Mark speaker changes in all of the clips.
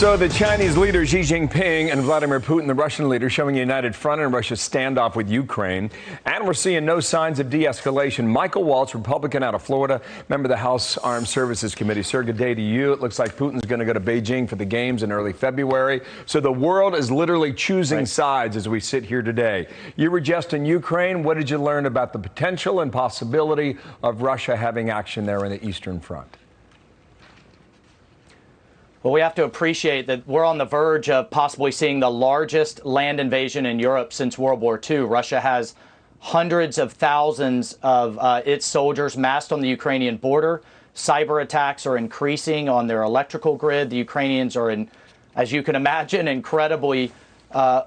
Speaker 1: So the Chinese leader Xi Jinping and Vladimir Putin, the Russian leader, showing a united front in Russia's standoff with Ukraine. And we're seeing no signs of de-escalation. Michael Waltz, Republican out of Florida, member of the House Armed Services Committee. Sir, good day to you. It looks like Putin's going to go to Beijing for the games in early February. So the world is literally choosing sides as we sit here today. You were just in Ukraine. What did you learn about the potential and possibility of Russia having action there in the Eastern Front?
Speaker 2: Well, we have to appreciate that we're on the verge of possibly seeing the largest land invasion in Europe since World War II. Russia has hundreds of thousands of its soldiers massed on the Ukrainian border. Cyber attacks are increasing on their electrical grid. The Ukrainians are, as you can imagine, incredibly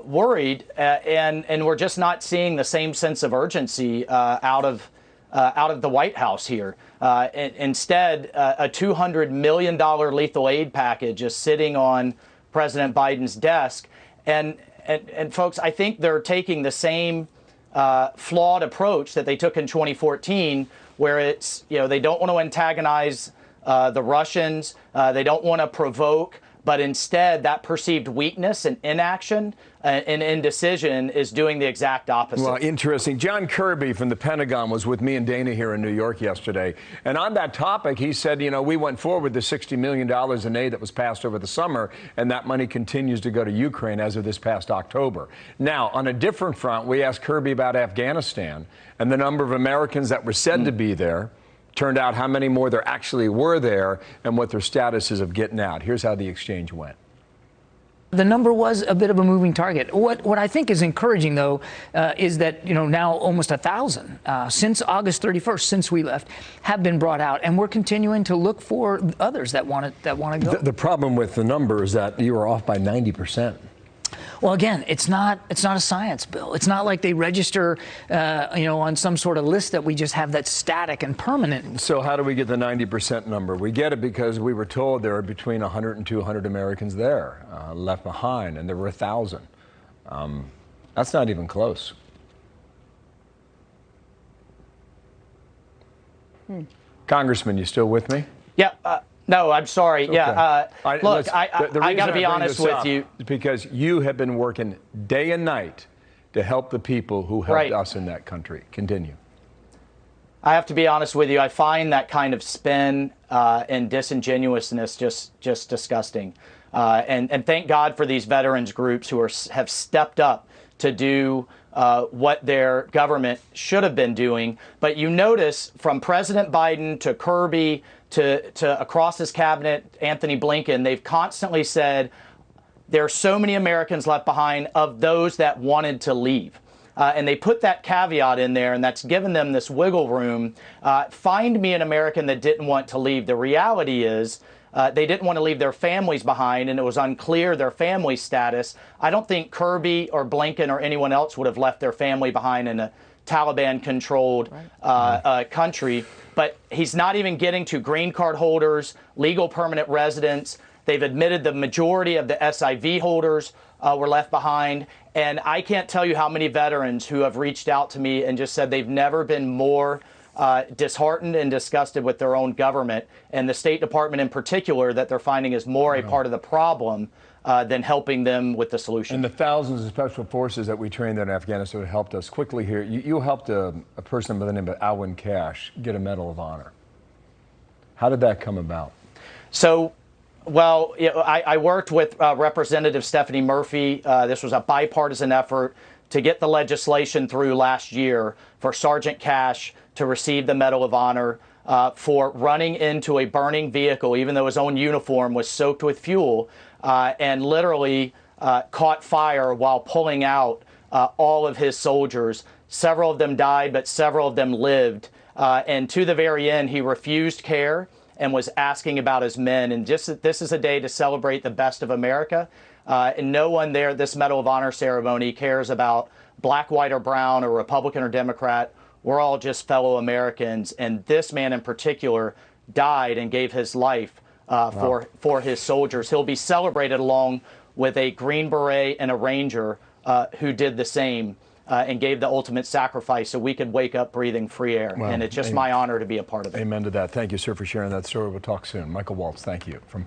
Speaker 2: worried, and we're just not seeing the same sense of urgency out of the White House here. Instead, a $200 million lethal aid package is sitting on President Biden's desk. And folks, I think they're taking the same flawed approach that they took in 2014, where it's, they don't want to antagonize the Russians. They don't want to provoke. But instead, that perceived weakness and inaction and indecision is doing the exact opposite.
Speaker 1: Well, interesting. John Kirby from the Pentagon was with me and Dana here in New York yesterday. And on that topic, he said, we went forward with the $60 million in aid that was passed over the summer, and that money continues to go to Ukraine as of this past October. Now, on a different front, we asked Kirby about Afghanistan and the number of Americans that were said to be there. Turned out how many more there actually were there and what their status is of getting out. Here's how the exchange went.
Speaker 3: The number was a bit of a moving target. What I think is encouraging, though, is that now almost 1,000 since August 31st, since we left, have been brought out, and we're continuing to look for others that want to go.
Speaker 1: The problem with the number is that you are off by 90%.
Speaker 3: Well, again, it's not a science, Bill. It's not like they register, on some sort of list that we just have that's static and permanent.
Speaker 1: So how do we get the 90% number? We get it because we were told there are between 100 and 200 Americans there left behind, and there were 1,000. That's not even close. Congressman, you still with me?
Speaker 2: Yeah. No, I'm sorry.
Speaker 1: Okay.
Speaker 2: Yeah. Look, I got to be
Speaker 1: I bring
Speaker 2: honest
Speaker 1: this
Speaker 2: with
Speaker 1: up
Speaker 2: you.
Speaker 1: is because you have been working day and night to help the people who helped us in that country. Continue.
Speaker 2: I have to be honest with you. I find that kind of spin and disingenuousness just disgusting. And thank God for these veterans groups who have stepped up to do what their government should have been doing. But you notice from President Biden to Kirby to across his cabinet, Anthony Blinken, they've constantly said there are so many Americans left behind of those that wanted to leave. And they put that caveat in there, and that's given them this wiggle room. Find me an American that didn't want to leave. The reality is they didn't want to leave their families behind, and it was unclear their family status. I don't think Kirby or Blinken or anyone else would have left their family behind in a Taliban-controlled country. But he's not even getting to green card holders, legal permanent residents. They've admitted the majority of the SIV holders were left behind. And I can't tell you how many veterans who have reached out to me and just said they've never been more disheartened and disgusted with their own government, and the State Department in particular, that they're finding is more a part of the problem than helping them with the solution.
Speaker 1: And the thousands of special forces that we trained in Afghanistan who helped us quickly here. You helped a person by the name of Alwyn Cashe get a Medal of Honor. How did that come about?
Speaker 2: So, well, I worked with Representative Stephanie Murphy. This was a bipartisan effort to get the legislation through last year for Sergeant Cashe to receive the Medal of Honor for running into a burning vehicle, even though his own uniform was soaked with fuel, and literally caught fire while pulling out all of his soldiers. Several of them died, but several of them lived. And to the very end, he refused care and was asking about his men. And just this is a day to celebrate the best of America. And no one there at this Medal of Honor ceremony cares about black, white, or brown, or Republican or Democrat. We're all just fellow Americans. And this man in particular died and gave his life for his soldiers. He'll be celebrated along with a Green Beret and a Ranger who did the same and gave the ultimate sacrifice so we could wake up breathing free air. Well, and it's just my honor to be a part of it.
Speaker 1: Amen to that. Thank you, sir, for sharing that story. We'll talk soon. Michael Waltz, thank you. From